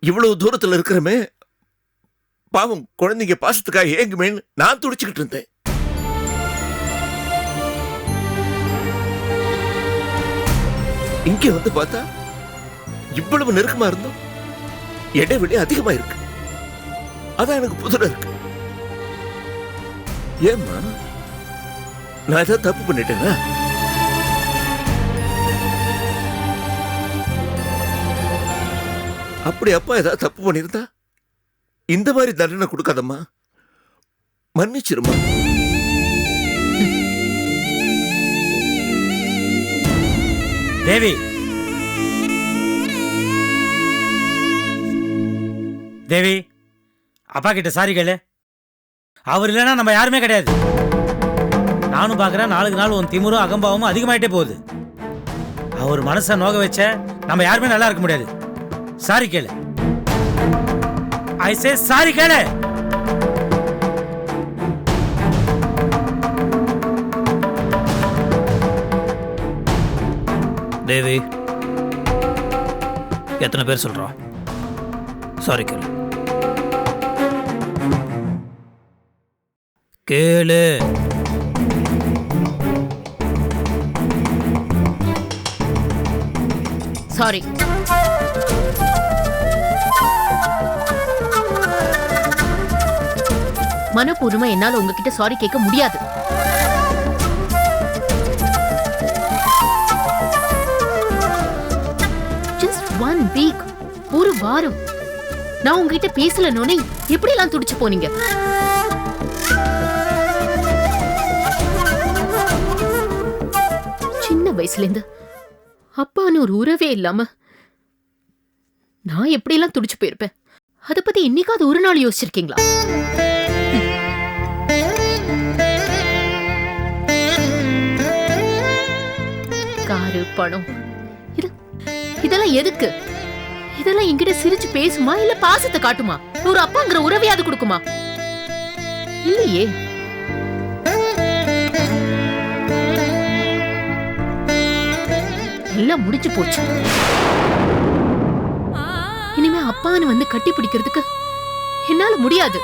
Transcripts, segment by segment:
இவ்வளவு தூரத்துல இருக்கிறமே, பாவம் குழந்தைங்க பாசத்துக்காக ஏங்குமேன்னு நான் துடிச்சுக்கிட்டு இருந்தேன். இங்க வந்து பார்த்தா இவ்வளவு நெருக்கமா இருந்தோம், இடைவெளி அதிகமா இருக்கு. அதான் எனக்கு புதுரா இருக்கு. ஏம்மா, நான் ஏதாவது தப்பு பண்ணிட்டேனா? அப்படி அப்பா ஏதாவது தப்பு பண்ணிருந்தா இந்த மாதிரி தண்டனை கொடுக்காதம்மா, மன்னிச்சிருமா. தேவி, தேவி, அப்பா கிட்ட சாரி கேளு. அவர் இல்லைன்னா நம்ம யாருமே கிடையாது. நானும் பார்க்குறேன், நாளுக்கு நாள் உன் திமிரும் அகம்பாவமும் அதிகமாயிட்டே போகுது. அவர் மனசை நோக வச்ச நம்ம யாருமே நல்லா இருக்க முடியாது. சாரி கேளு. ஐ சே சாரி கேளு. தேவி, எத்தனை பேர் சொல்றோம் சாரி கேளு? கேளு. சாரி. மனப்பூர்வமா என்னால உங்ககிட்ட சாரி கேட்க முடியாது. ஜஸ்ட் 1 வீக், ஒரு வாரம் நான் உங்ககிட்ட பேசலனோனே எப்படி எல்லாம் துடிச்சு போனீங்க? சின்ன வயசுல இருந்து அப்பான்னு ஒரு உறவே இல்லாம நான் எப்படி எல்லாம் துடிச்சு போயிருப்பேன். அத பத்தி இன்னைக்காவது ஒரு நாள் யோசிச்சிருக்கீங்களா? காரு, பணம், இதெல்லாம் எதுக்கு? இதெல்லாம் என்கிட்ட சிரிச்சு பேசுமா இல்ல பாசத்தை காட்டுமா? ஒரு அப்பாங்கிற உறவையாவது கொடுக்குமா? இல்லையே. எல்லாம் முடிஞ்சு போச்சு. இனிமே அப்பான்னு வந்து கட்டி பிடிக்கிறதுக்கு என்னால முடியாது.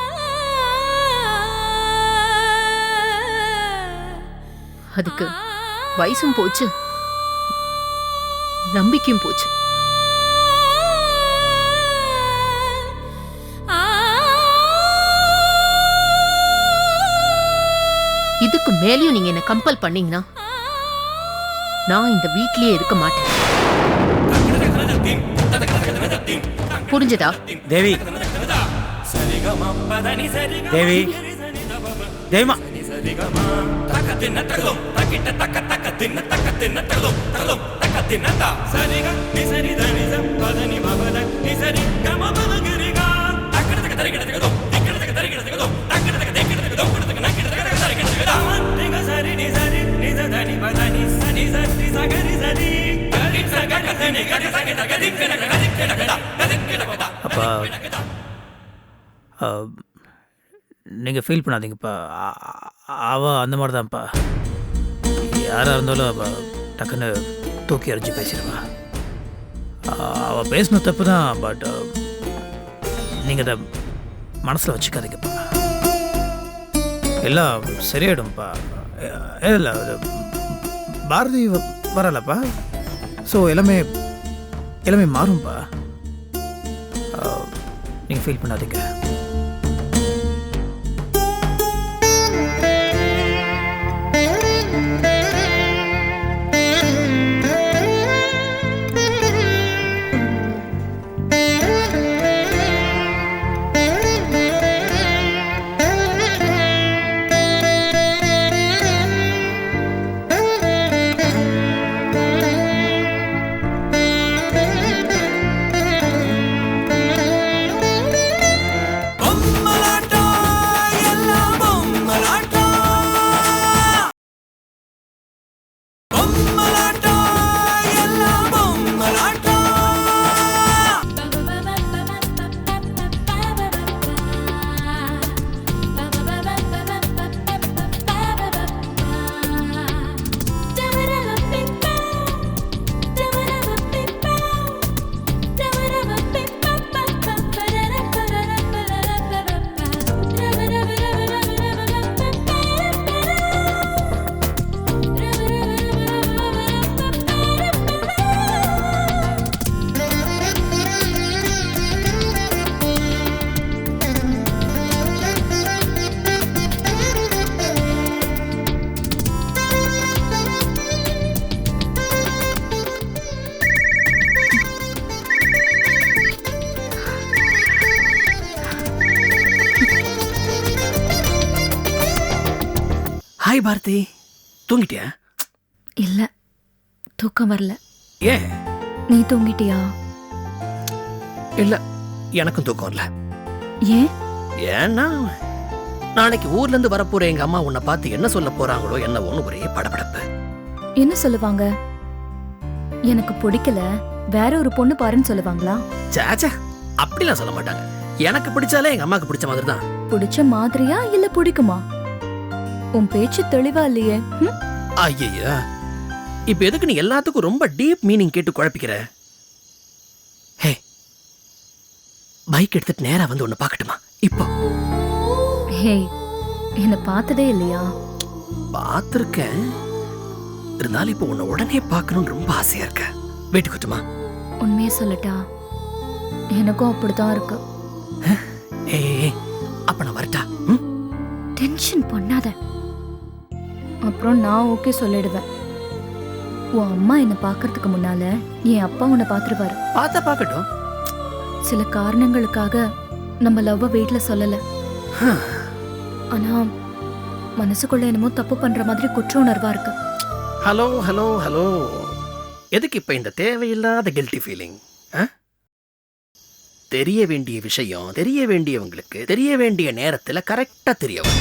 அதுக்கு வயசும் போச்சு, நம்பிக்கையும் போச்சு. இதுக்கு மேலேயும் நீங்க என்ன கம்பல் பண்ணீங்கன்னா நான் இந்த வீட்லயே இருக்க மாட்டேன். புரிஞ்சதா? தேவி, தேவி, தேவிமா, அப்பா, நீங்கள் ஃபீல் பண்ணாதீங்கப்பா. அவள் அந்த மாதிரி தான்ப்பா. யாராக இருந்தாலும் அவள் டக்குன்னு தூக்கி அரைச்சி பேசிடுவா. அவள் பேசின தப்பு தான். பட் நீங்கள் அதை மனசில் வச்சுக்காதீங்கப்பா. எல்லாம் சரியாயிடும்ப்பா. இல்லை, பாரதி வரலப்பா. ஸோ எல்லாமே மாறும்பா. நீங்கள் ஃபீல் பண்ணாதீங்க. ஹாய் பாரதி, தூங்கிட்டியா? இல்ல, தூக்கம் வரல. ஏன்? நீ தூங்கிட்டியா? இல்ல, எனக்கும் தூக்கம் இல்ல. ஏன்? ஏன்னா நாளைக்கு ஊர்ல இருந்து வரப்போற எங்க அம்மா உன்னை பார்த்து என்ன சொல்ல போறாங்களோ என்னவோன்னு ஒரே படபடப்பு. என்ன சொல்லுவாங்க? எனக்கு பிடிக்கல, வேற ஒரு பொண்ணு பாருன்னு சொல்லுவாங்களா? சாச்சா, அப்படிலாம் சொல்ல மாட்டாங்க. எனக்கு பிடிச்சாலே எங்க அம்மாக்கு பிடிச்ச மாதிரி தான். பிடிச்ச மாதிரியா இல்ல பிடிக்குமா? உன் பேச்சு தெளிவா இல்லையே. ஐயா, இப்ப எதுக்கு நீ எல்லாத்துக்கும் ரொம்ப டீப் மீனிங் கேட்டு குழப்பிக்கிற? ஹே, பைக் எடுத்துட்டு நேரா வந்து உன்னை பார்க்கட்டுமா? இப்போ ஹே, என்ன பார்த்ததே இல்லையா? பார்த்திருக்கேன், இருந்தாலும் இப்போ உன்னை உடனே பார்க்கணும்னு ரொம்ப ஆசையா இருக்க. வெயிட் குட்டுமா? உண்மையை சொல்லட்டா, எனக்கும் அப்படித்தான் இருக்கு. ஏய், அப்ப நான் வரட்டா? டென்ஷன் பண்ணாத. அப்புறம் நான் ஓகே சொல்லிடுவேன். உன் அம்மா என்ன பார்க்கறதுக்கு முன்னால என் அப்பா உன்னை பார்த்துருவாரு. பார்த்தா பார்க்கட்டும். சில காரணங்களுக்காக நம்ம லவ்வ வீட்ல சொல்லல. ஆனா மனசுக்குள்ள என்னமோ தப்பு பண்ற மாதிரி குற்ற உணர்வா இருக்கு. ஹலோ ஹலோ ஹலோ, எதுக்கு இப்ப இந்த தேவையில்லாத கில்ட்டி ஃபீலிங்? தெரிய வேண்டிய விஷயம் தெரிய வேண்டியவங்களுக்கு தெரிய வேண்டிய நேரத்துல கரெக்டா தெரிய வரும்.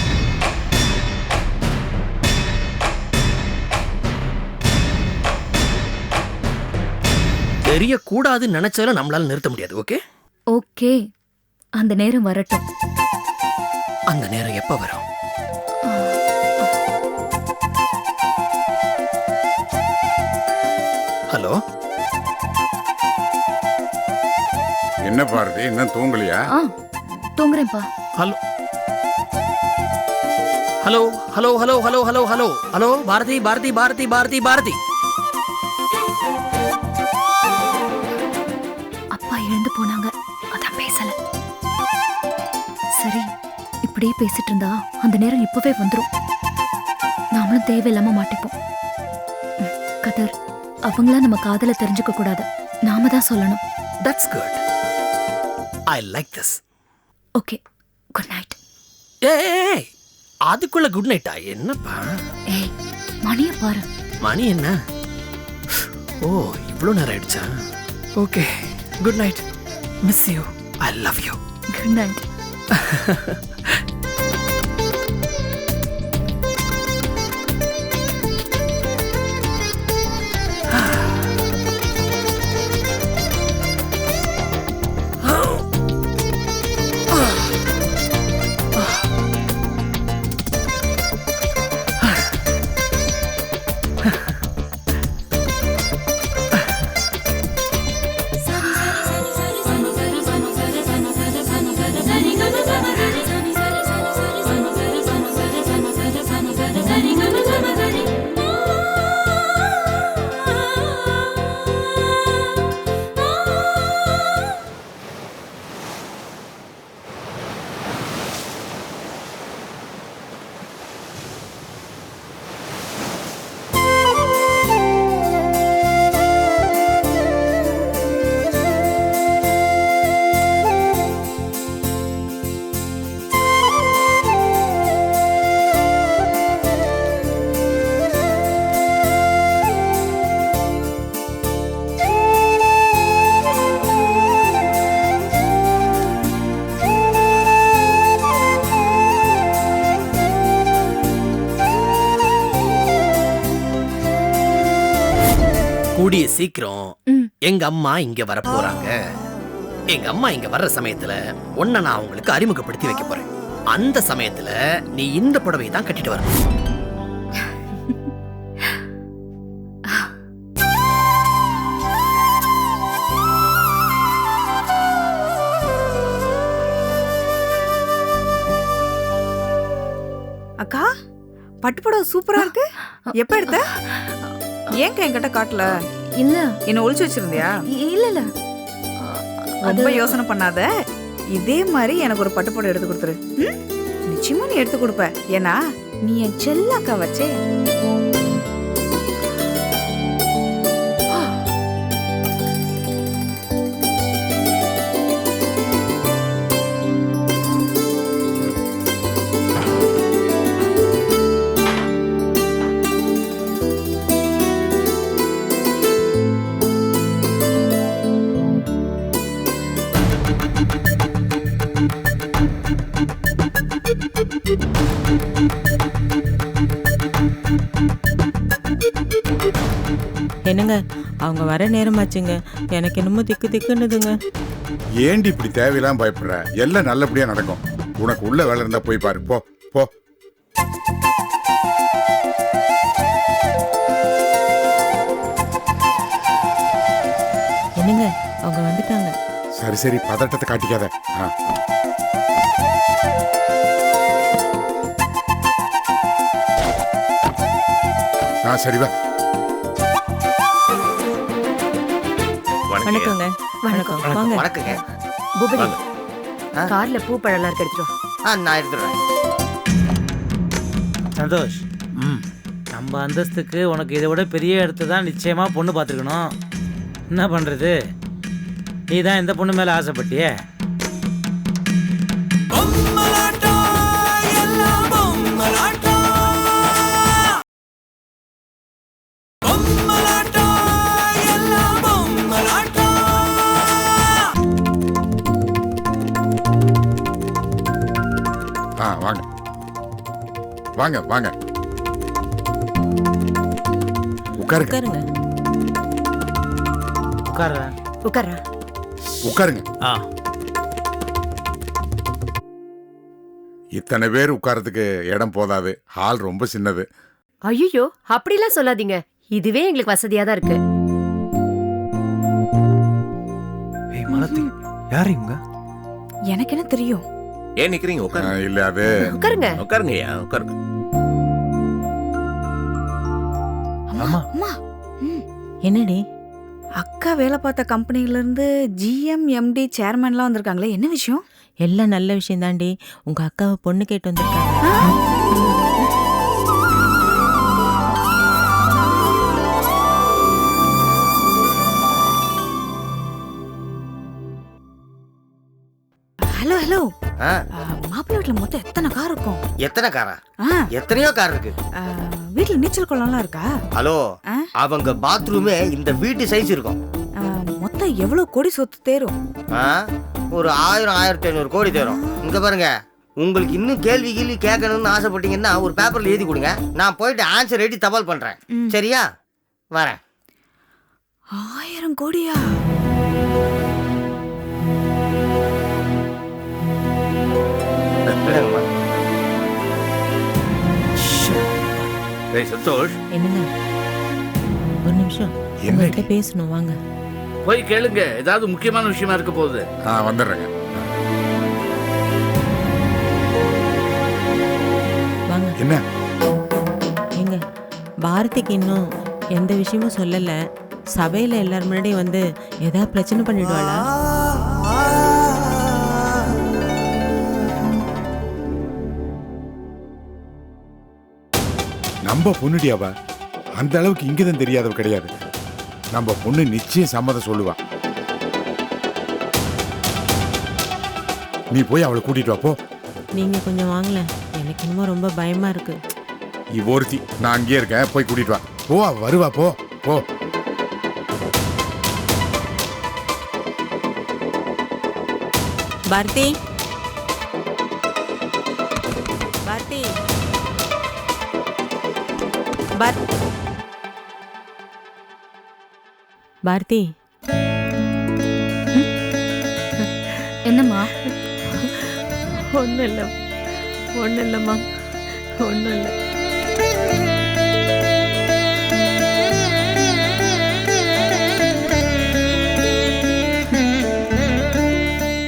தெரியக்கூடாதுன்னு நினைச்சாலும் நம்மளால நிறுத்த முடியாது. ஓகே ஓகே, அந்த நேரம் வரட்டும். அந்த நேரம் எப்ப வரும்? ஹலோ, என்ன பாரதி, என்ன தூங்கலையா? தூங்குறேன்ப்பா. Hello hello hello hello hello hello hello hello, Bharathi Bharathi Bharathi Bharathi Bharathi. அப்பா எழுந்து போனாங்க, அதான் பேசல. சரி, இப்படியே பேசிட்டு இருந்தா அந்த நேரம் இப்பவே வந்துரும். நாமளும் தேவையில்லாம மாட்டிப்போம். கதர், அவங்களா நம்ம காதல தெரிஞ்சுக்க கூடாது, நாம தான் சொல்லணும். That's good. I like this. Okay, good night. ஏய், அதுக்குள்ள குட் நைட்டா? என்னப்பா? ஏய், மணியை பாரு. மணி என்ன? ஓ, இவ்வளோ நேரம் ஆயிடுச்சா? Okay, good night. Miss you. I love you. Good night. கூடிய சீக்கிரம் எங்க அம்மா இங்க வர போறாங்க. எங்க அம்மா இங்க வர்ற சமயத்துல உன்னை நான் அவங்களுக்கு அறிமுகப்படுத்தி வைக்க போறேன். அந்த சமயத்துல நீ இந்த புடவையை தான் கட்டிட்டு வரணும். அக்கா, பட்டுப்புடவை சூப்பரா இருக்கு. எப்ப எடுத்த? ஏங்க என்கிட்ட காட்டல? இல்ல என்ன ஒளிச்சு வச்சிருந்தியா? இல்ல இல்ல, ரொம்ப யோசனை பண்ணாத. இதே மாதிரி எனக்கு ஒரு பட்டுப்புடவை எடுத்து கொடுத்துரு. நிச்சயமா நீ எடுத்து கொடுப்ப. ஏன்னா நீ என் செல்லாக்கா வச்சே. என்னங்க அவங்க வர நேரமாச்சுங்க. எனக்கு என்னமோ திக்கு திக்குன்னுதுங்க. ஏண்டி இப்படி தேவையில்லாம பயப்படுற? எல்லாம் நல்லபடியா நடக்கும். உனக்கு உள்ள வேலை இருந்தா போய் பாரு. போ போ. என்னங்க அவங்க வந்துட்டாங்க. சரி சரி, பதட்டத்தை காட்டிக்காத. சரி வா. வணக்கங்க. வணக்கம். வாங்க. வணக்கங்க. பூபதி, கார்ல பூ பழம்லாம் எடுத்துரும். நான் எடுத்துறேன். சந்தோஷ், ம் நம்ம அந்தஸ்துக்கு உனக்கு இதை விட பெரிய இடத்த தான் நிச்சயமா பொண்ணு பார்த்துருக்கணும். என்ன பண்றது, நீ தான் இந்த பொண்ணு மேல ஆசைப்பட்டியே. வாங்க வாங்க வாங்க, உட்காருங்க உட்காருங்க. உட்கார உட்கார்றா. உட்காருங்க. ஆ இத்தனை பேர் உட்கார்றதுக்கு இடம் போதாது. ஹால் ரொம்ப சின்னது. ஐயோ, அப்படிலாம் சொல்லாதீங்க. இதுவே எங்களுக்கு வசதியா தான் இருக்கு. ஏய் மாலதி, யார் இவங்க? எனக்கு என்ன தெரியும்? ஏன் நிக்கிறீங்க? உட்காருங்க. இல்ல அது உட்காருங்க. உட்காருங்கய்யா, உட்காருங்க. ஆமா. அம்மா, என்னடி? அக்கா வேலை பார்த்த கம்பெனில இருந்து ஜிஎம் எம்டி சேர்மன்லாம் வந்திருக்காங்களே, என்ன விஷயம்? எல்லாம் நல்ல விஷயம் தாண்டி. உங்க அக்காவை பொண்ணு கேட்டு வந்திருக்காங்க. ஹலோ ஹலோ, ஆ, மாப்பிள்ளை வீட்டுல மொத்தம் எத்தனை கார் இருக்கும்? எத்தனை காரா? ஆ, எத்தனையோ கார் இருக்கு. வீட்டுல நீச்சல் குளம்லாம் இருக்கா? ஹலோ, ஆ? அவங்க பாத்ரூமே இந்த வீட்டு சைஸ் இருக்கும். மொத்தம் எவ்வளவு கோடி சொத்து தேரும்? ஆ, ஒரு 1000 1500 கோடி தேரும். இங்க பாருங்க, உங்களுக்கு இன்னும் கேள்வி கேட்கணும்னு ஆசைப்பட்டீங்கன்னா ஒரு பேப்பர்ல எழுதி கொடுங்க. நான் போயிட்டு ஆன்சர் எழுதி தபால் பண்றேன். சரியா? வரேன். 1000 கோடியா? டேய் சந்தோஷ், என்னங்க ஒரு நிமிஷம் உங்கள்கிட்ட பேசணும். வாங்க. போய் கேளுங்க, ஏதாவது முக்கியமான விஷயமா இருக்க போகுது. வந்துடுறேங்க. வாங்க. என்ன? எங்க பாரதிக்கு இன்னும் எந்த விஷயமும் சொல்லல. சபையில எல்லாரும் முன்னாடி வந்து ஏதாவது பிரச்சனை பண்ணிடுவாளா? நம்ம பொண்ணுடியாவா? அந்த அளவுக்கு இங்கதான் தெரியாதவ கிடையாது. நம்ம பொண்ணு நிச்சயம் சம்மதம் சொல்லுவா. நீ போய் அவளை கூட்டிட்டு வா. போ. நீங்க கொஞ்சம் வாங்கல, எனக்கு இன்னும் ரொம்ப பயமா இருக்கு. ஒருத்தி நான் அங்கேயே இருக்கேன், போய் கூட்டிட்டு வா. போ, வருவா. போ போ. பாரதி, பாரதி, பாரதி. என்னம்மா? ஒன்றும் இல்லை, ஒன்றும் இல்லைம்மா, ஒன்றும் இல்லை.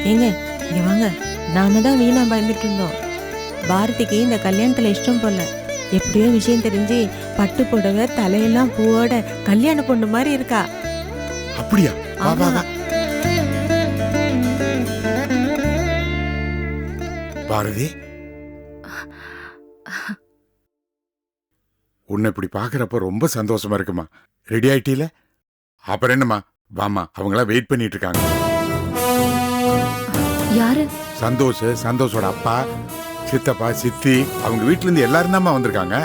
ஏங்க இங்க வாங்க. நாம தான் வீணா பயந்துட்டு இருந்தோம். பாரதிக்கு இந்த கல்யாணத்துல இஷ்டம் போல. எப்படியோ விஷயம் தெரிஞ்சு பட்டு புடவை தலையெல்லாம் பூவோட கல்யாண பொண்ணு மாதிரி இருக்கா. அப்படியா? வா வா வா. பாரதி, உன்னை இப்படி பாக்குறப்ப ரொம்ப சந்தோஷமா இருக்குமா. ரெடி ஆயிட்டீல? அப்புறம் என்னம்மா, வாமா. அவங்களாம் வெயிட் பண்ணிட்டு இருக்காங்க. யாரு? சந்தோஷோட அப்பா, சித்தப்பா, சித்தி, அவங்க வீட்டுல இருந்து எல்லாரும் தான் வந்திருக்காங்க.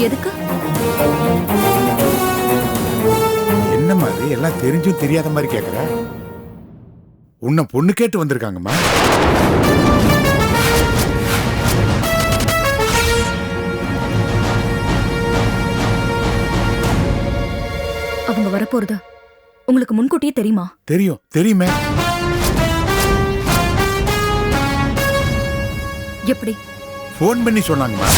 எதுக்கு? என்ன மாதிரி எல்லாம் தெரிஞ்சும் தெரியாத மாதிரி கேக்குற? உன்னை பொண்ணு கேட்டு வந்திருக்காங்கம்மா. அவங்க வரப்போறது உங்களுக்கு முன்கூட்டியே தெரியுமா? தெரியும், தெரியுமே. எப்படி? ஃபோன் பண்ணி சொன்னாங்கம்மா.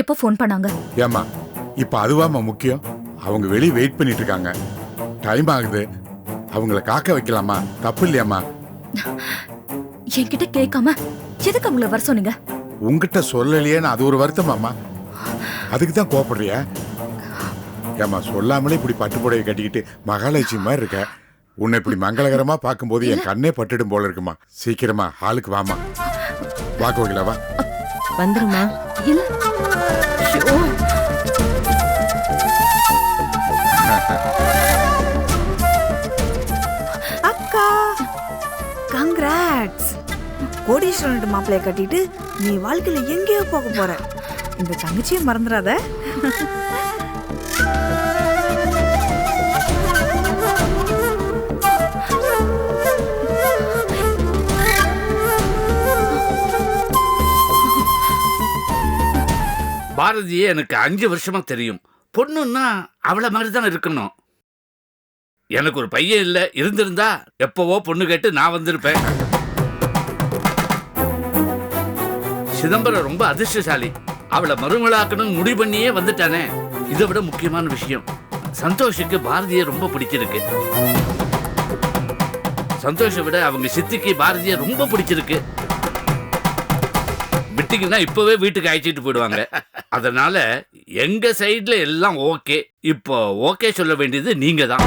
எப்போ ஃபோன் பண்ணாங்க? ஏம்மா இப்ப அதுவாம்மா முக்கியம்? அவங்க வெளியே வெயிட் பண்ணிட்டு இருக்காங்க. டைம் ஆகுது, அவங்கள காக்க வைக்கலாமா? தப்பு இல்லையாம்மா? என்கிட்ட கேட்காம எதுக்கு அவங்கள வர சொன்னீங்க? உங்ககிட்ட சொல்லலையேன்னு அது ஒரு வருத்தமாம்மா. அதுக்கு தான் கோபப்படுறியா? ஏம்மா சொல்லாமலே இப்படி பட்டு புடவை கட்டிக்கிட்டு மகாலட்சுமி மாதிரி இருக்க. உன்னை இப்படி மங்களகரமா பார்க்கும்போது என் கண்ணே பட்டுடும் போல இருக்குமா. சீக்கிரமா ஹாலுக்கு வாமா. வா கோகிலா வா. வந்துருமா? இல்ல. ஐயோ. அக்கா கங்க்ராட்ஸ். கோடீஸ்வரன் மாப்பிளைய கட்டிட்டு நீ வாழ்க்கையில எங்கேயோ போக போற. இந்த தங்கச்சியை மறந்துடாத. பாரதியே எனக்கு 5 வருஷமா தெரியும். பொண்ணுன்னா அவளை மாதிரி தான் இருக்கணும். எனக்கு ஒரு பையன் இல்ல, இருந்திருந்தா எப்பவோ பொண்ணு கேட்டு நான் வந்திருப்பேன். சிதம்பரம் ரொம்ப அதிர்ஷ்டசாலி. அவளை மறுமலாக்கணும் முடிவு பண்ணியே வந்துட்டானே. இதை விட முக்கியமான விஷயம், சந்தோஷுக்கு பாரதியை ரொம்ப பிடிச்சிருக்கு. சந்தோஷை விட அவங்க சித்திக்கு பாரதியை ரொம்ப பிடிச்சிருக்கு. விட்டீங்கன்னா இப்பவே வீட்டுக்கு அழைச்சிட்டு போயிடுவாங்க. அதனால எங்க சைடுல எல்லாம் ஓகே. இப்போ ஓகே சொல்ல வேண்டியது நீங்க தான்.